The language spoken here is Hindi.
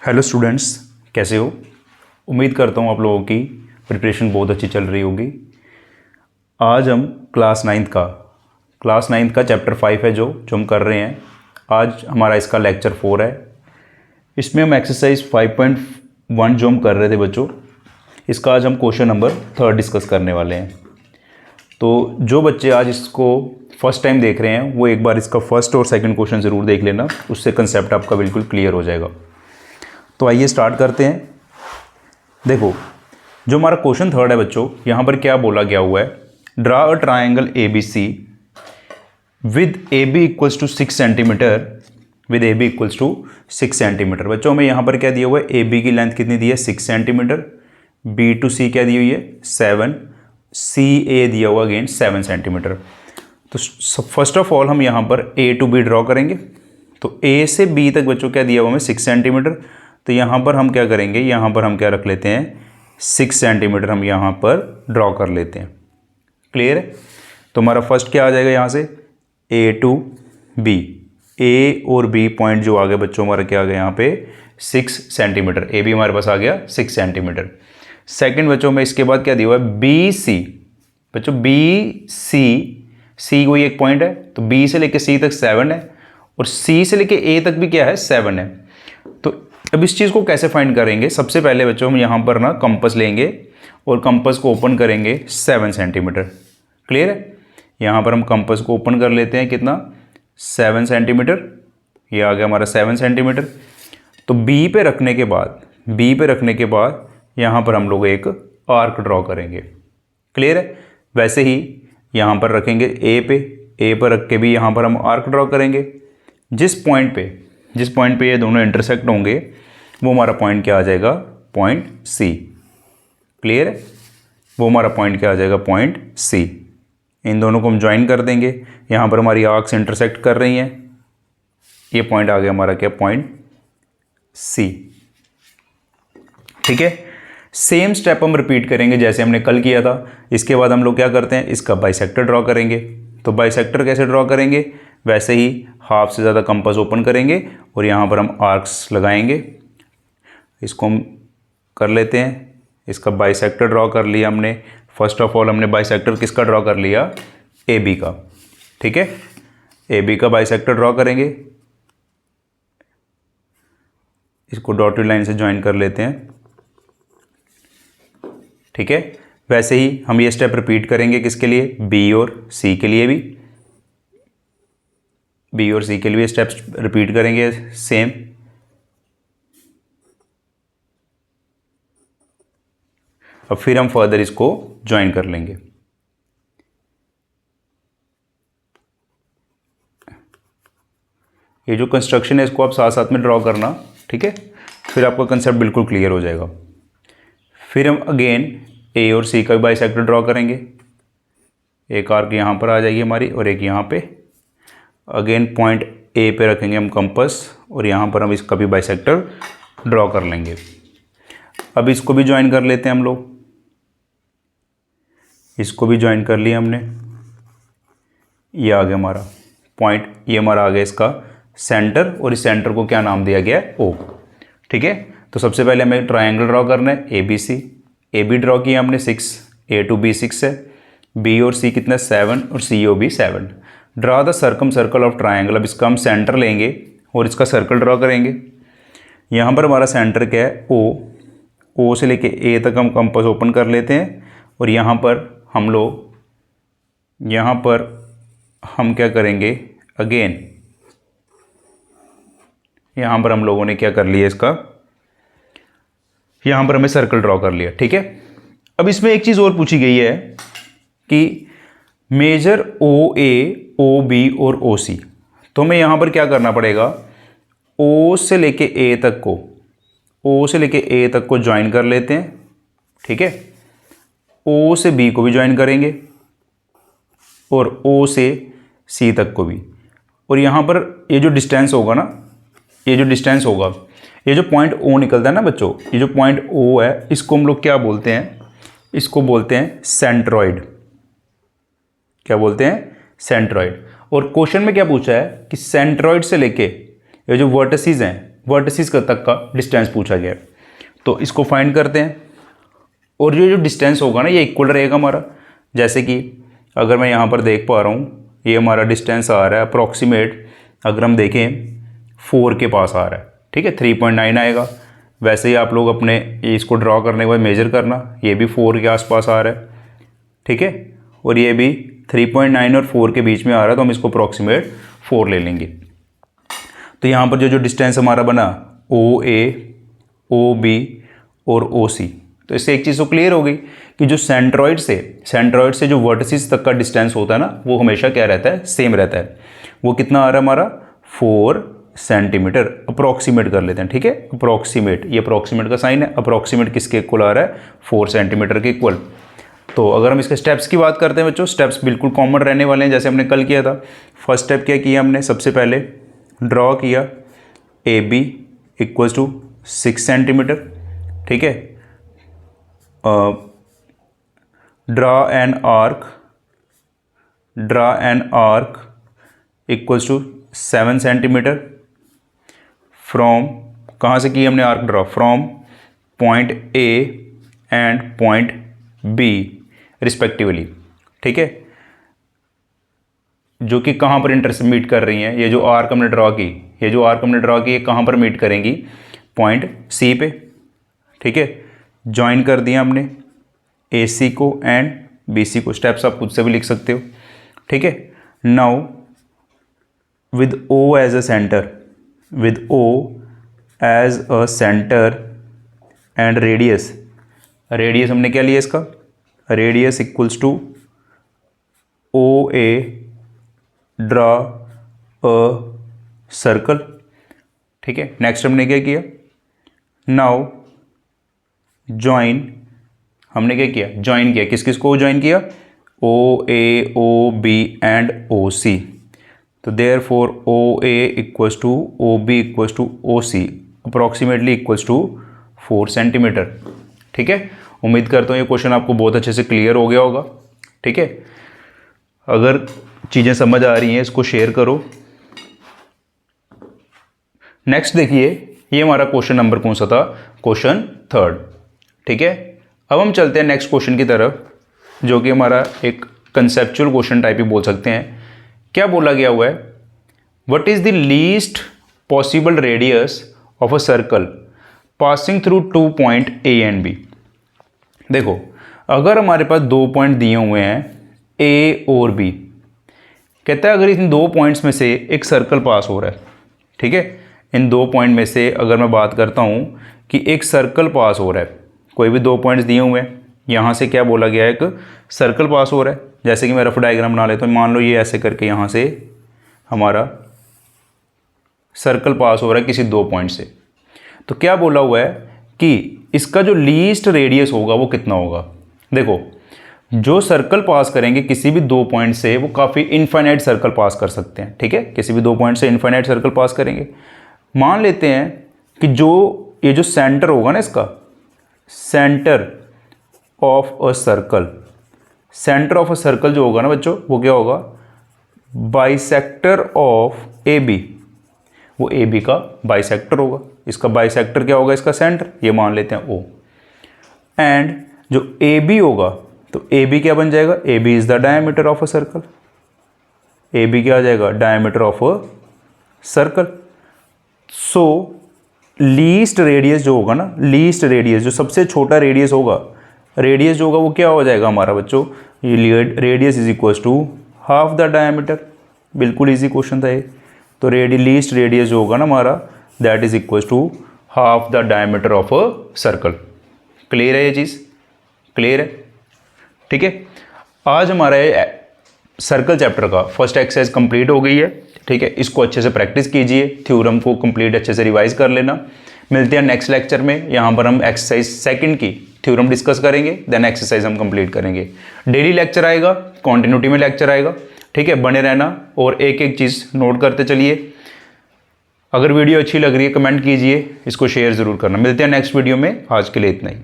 हेलो स्टूडेंट्स, कैसे हो। उम्मीद करता हूँ आप लोगों की प्रिपरेशन बहुत अच्छी चल रही होगी। आज हम क्लास नाइन्थ का चैप्टर 5 है जो हम कर रहे हैं। आज हमारा इसका लेक्चर 4 है। इसमें हम एक्सरसाइज 5.1 जो हम कर रहे थे बच्चों, इसका आज हम क्वेश्चन नंबर 3 डिस्कस करने वाले हैं। तो जो बच्चे आज इसको फर्स्ट टाइम देख रहे हैं वो एक बार इसका फर्स्ट और सेकंड क्वेश्चन ज़रूर देख लेना, उससे कंसेप्ट आपका बिल्कुल क्लियर हो जाएगा। तो आइए स्टार्ट करते हैं। देखो, जो हमारा क्वेश्चन 3 है बच्चों, यहाँ पर क्या बोला गया हुआ है, draw a triangle A B C with A B equals to 6 centimetre, with A B equals to 6 centimetre. बच्चों हमें यहाँ पर क्या दिया हुआ है, ए बी की लेंथ कितनी दी है 6 सेंटीमीटर, बी टू सी क्या दी हुई है 7, सी ए दिया हुआ अगेन 7 सेंटीमीटर। तो फर्स्ट ऑफ ऑल हम यहाँ पर ए टू बी ड्रॉ करेंगे। तो ए से बी तक बच्चों क्या दिया हुआ हमें 6 सेंटीमीटर। तो यहाँ पर हम क्या करेंगे, यहाँ पर हम क्या रख लेते हैं 6 सेंटीमीटर हम यहाँ पर ड्रॉ कर लेते हैं। क्लियर है। तो हमारा फर्स्ट क्या आ जाएगा यहाँ से ए टू बी, ए और बी पॉइंट जो आ गया बच्चों हमारा क्या आ गया यहाँ पे 6 सेंटीमीटर। ए बी हमारे पास आ गया 6 सेंटीमीटर। सेकंड बच्चों में इसके बाद क्या दिया हुआ है बी सी। बच्चों बी सी कोई एक पॉइंट है, तो बी से लेके सी तक 7 है और सी से लेके ए तक भी क्या है 7 है। तो अब इस चीज़ को कैसे फाइंड करेंगे, सबसे पहले बच्चों हम यहाँ पर ना कंपास लेंगे और कंपास को ओपन करेंगे 7 सेंटीमीटर। क्लियर है। यहाँ पर हम कंपास को ओपन कर लेते हैं, कितना 7 सेंटीमीटर। ये आ गया हमारा 7 सेंटीमीटर। तो बी पे रखने के बाद यहाँ पर हम लोग एक आर्क ड्रॉ करेंगे। क्लियर है। वैसे ही यहाँ पर रखेंगे ए पर रख के भी यहाँ पर हम आर्क ड्रॉ करेंगे। जिस पॉइंट पे ये दोनों इंटरसेक्ट होंगे वो हमारा पॉइंट क्या आ जाएगा, पॉइंट सी। क्लियर है। वो हमारा पॉइंट क्या आ जाएगा, पॉइंट सी। इन दोनों को हम ज्वाइन कर देंगे। यहाँ पर हमारी आर्क्स इंटरसेक्ट कर रही हैं, ये पॉइंट आ गया हमारा क्या, पॉइंट सी। ठीक है। सेम स्टेप हम रिपीट करेंगे जैसे हमने कल किया था। इसके बाद हम लोग क्या करते हैं, इसका बाइसेक्टर ड्रॉ करेंगे। तो बाइसेक्टर कैसे ड्रॉ करेंगे, वैसे ही हाफ से ज़्यादा कंपास ओपन करेंगे और यहाँ पर हम आर्क्स लगाएंगे। इसको हम कर लेते हैं। इसका बाइसेक्टर ड्रॉ कर लिया हमने। फर्स्ट ऑफ ऑल हमने बाइसेक्टर किसका ड्रॉ कर लिया, ए बी का। ठीक है। ए बी का बाइसेक्टर ड्रॉ करेंगे। इसको डॉटेड लाइन से ज्वाइन कर लेते हैं। ठीक है। वैसे ही हम ये स्टेप रिपीट करेंगे किसके लिए, बी और सी के लिए भी। बी और सी के लिए स्टेप्स रिपीट करेंगे सेम। अब फिर हम फर्दर इसको ज्वाइन कर लेंगे। ये जो कंस्ट्रक्शन है इसको आप साथ साथ में ड्रॉ करना। ठीक है। फिर आपका कंसेप्ट बिल्कुल क्लियर हो जाएगा। फिर हम अगेन ए और सी का बाइसेक्टर ड्रॉ करेंगे। एक आर्क यहाँ पर आ जाएगी हमारी और एक यहाँ पे। अगेन पॉइंट ए पे रखेंगे हम कंपास और यहाँ पर हम इसका भी बाइसेक्टर ड्रॉ कर लेंगे। अब इसको भी ज्वाइन कर लेते हैं हम लोग। इसको भी ज्वाइन कर लिया हमने। ये आ गया हमारा पॉइंट, ये हमारा आ गया इसका सेंटर और इस सेंटर को क्या नाम दिया गया है, ओ। ठीक है। तो सबसे पहले हमें ट्रायंगल ड्रॉ करना है A B C. A B draw किया हमने 6, ए टू बी 6 है, बी और सी कितना 7 और C O B 7। Draw the circle of triangle. अब इसका हम सेंटर लेंगे और इसका सर्कल ड्रॉ करेंगे। यहाँ पर हमारा सेंटर क्या है, ओ से लेके ए तक हम कंपास ओपन कर लेते हैं और यहाँ पर हम क्या करेंगे, अगेन यहाँ पर हम लोगों ने क्या कर लिया, इसका यहाँ पर हमें सर्कल ड्रॉ कर लिया। ठीक है। अब इसमें एक चीज़ और पूछी गई है कि मेजर ओ ए, ओ बी और ओ सी। तो हमें यहाँ पर क्या करना पड़ेगा, ओ से लेके ए तक को ज्वाइन कर लेते हैं। ठीक है। ओ से बी को भी ज्वाइन करेंगे और ओ से सी तक को भी। और यहाँ पर ये जो डिस्टेंस होगा ना, ये जो पॉइंट ओ निकलता है ना बच्चों, ये जो पॉइंट ओ है इसको हम लोग क्या बोलते हैं, इसको बोलते हैं सेंट्रॉइड। क्या बोलते हैं, सेंट्रॉइड। और क्वेश्चन में क्या पूछा है कि सेंट्रॉइड से लेके ये जो वर्टिसेस हैं वर्टिसेस तक का डिस्टेंस पूछा गया है। तो इसको फाइंड करते हैं और ये जो डिस्टेंस होगा ना ये इक्वल रहेगा हमारा। जैसे कि अगर मैं यहाँ पर देख पा रहा हूँ ये हमारा डिस्टेंस आ रहा है अप्रॉक्सीमेट, अगर हम देखें 4 के पास आ रहा है, ठीक है, 3.9 आएगा। वैसे ही आप लोग अपने इसको ड्रॉ करने के बाद मेजर करना, ये भी 4 के आसपास आ रहा है, ठीक है, और ये भी 3.9 और 4 के बीच में आ रहा है, तो हम इसको अप्रॉक्सीमेट 4 ले लेंगे। तो यहाँ पर जो डिस्टेंस हमारा बना OA, OB और OC, तो इससे एक चीज़ तो क्लियर हो गई कि जो सेंट्रॉइड से जो वर्टिसेस तक का डिस्टेंस होता है ना वो हमेशा क्या रहता है, सेम रहता है। वो कितना आ रहा है हमारा 4 सेंटीमीटर, अप्रॉक्सीमेट कर लेते हैं, ठीक है, अप्रॉक्सीमेट, ये अप्रॉक्सीमेट का साइन है, अप्रॉक्सीमेट किसके इक्वल आ रहा है 4 सेंटीमीटर के इक्वल। तो अगर हम इसके स्टेप्स की बात करते हैं बच्चों, स्टेप्स बिल्कुल कॉमन रहने वाले हैं जैसे हमने कल किया था। फर्स्ट स्टेप क्या किया हमने, सबसे पहले ड्रॉ किया AB इक्वल्स टू 6 सेंटीमीटर, ठीक है, draw an arc equals to 7 centimetre from, कहाँ से की हमने arc draw, from point A and point B respectively, ठीक है, जो कि कहाँ पर इंटरसेक्ट मीट कर रही हैं। ये जो आर्क हमने ड्रॉ की ये कहाँ पर मीट करेंगी, पॉइंट C पे, ठीक है। ज्वाइन कर दिया हमने AC को एंड BC को, स्टेप्स आप खुद से भी लिख सकते हो, ठीक है। Now with O as a centre and radius हमने क्या लिया इसका, radius equals to OA, draw a circle, ठीक है। नेक्स्ट हमने क्या किया, नाउ ज्वाइन, हमने क्या किया, ज्वाइन किया, किस किस को ज्वाइन किया, OA, OB एंड OC। तो therefore OA equals to OB equals to OC approximately equals to 4 centimetre, ठीक है। उम्मीद करता हूँ ये क्वेश्चन आपको बहुत अच्छे से क्लियर हो गया होगा, ठीक है। अगर चीज़ें समझ आ रही हैं इसको शेयर करो। नेक्स्ट देखिए, ये हमारा क्वेश्चन नंबर कौन सा था, क्वेश्चन 3, ठीक है। अब हम चलते हैं नेक्स्ट क्वेश्चन की तरफ, जो कि हमारा एक कंसेप्चुअल क्वेश्चन टाइप ही बोल सकते हैं। क्या बोला गया हुआ है, what is the least possible radius of a circle passing through 2 point A and B। देखो अगर हमारे पास 2 पॉइंट दिए हुए हैं A और B, कहता है अगर इन 2 पॉइंट्स में से एक सर्कल पास हो रहा है, ठीक है, इन 2 पॉइंट में से अगर मैं बात करता हूँ कि एक सर्कल पास हो रहा है, कोई भी 2 पॉइंट्स दिए हुए हैं, यहाँ से क्या बोला गया है, एक सर्कल पास हो रहा है। जैसे कि मैं रफ डायग्राम बना लेता हूँ, मान लो ये ऐसे करके यहाँ से हमारा सर्कल पास हो रहा है किसी 2 पॉइंट से। तो क्या बोला हुआ है कि इसका जो लीस्ट रेडियस होगा वो कितना होगा। देखो जो सर्कल पास करेंगे किसी भी 2 पॉइंट से वो काफ़ी इनफाइनाइट सर्कल पास कर सकते हैं, ठीक है, किसी भी 2 पॉइंट से इनफाइनाइट सर्कल पास करेंगे। मान लेते हैं कि ये जो सेंटर होगा ना, इसका सेंटर ऑफ अ सर्कल जो होगा ना बच्चों, वो क्या होगा, बाइसेक्टर ऑफ AB, वो AB का बाइसेक्टर होगा। इसका बाइसेक्टर क्या होगा, इसका सेंटर, ये मान लेते हैं O। एंड जो AB होगा, तो AB क्या बन जाएगा, AB is the diameter of a circle, AB क्या आ जाएगा, diameter of a circle. So least radius जो होगा ना, लीस्ट रेडियस जो सबसे छोटा रेडियस होगा, रेडियस जो होगा वो क्या हो जाएगा हमारा बच्चों, ये radius is equals to half the diameter. बिल्कुल इजी क्वेश्चन था ये। तो लीस्ट रेडियस जो होगा ना हमारा, that is equals to half the diameter of a circle. Clear है ये चीज़, क्लियर है, ठीक है। आज हमारा सर्कल चैप्टर का फर्स्ट एक्सरसाइज कंप्लीट हो गई है, ठीक है। इसको अच्छे से प्रैक्टिस कीजिए, थ्योरम को कंप्लीट अच्छे से रिवाइज कर लेना। मिलते हैं नेक्स्ट लेक्चर में, यहाँ पर हम एक्सरसाइज सेकंड की थ्योरम डिस्कस करेंगे, देन एक्सरसाइज हम कंप्लीट करेंगे। डेली लेक्चर आएगा, कॉन्टिन्यूटी में लेक्चर आएगा, ठीक है। बने रहना और एक एक चीज़ नोट करते चलिए। अगर वीडियो अच्छी लग रही है कमेंट कीजिए, इसको शेयर ज़रूर करना। मिलते हैं नेक्स्ट वीडियो में, आज के लिए इतना ही।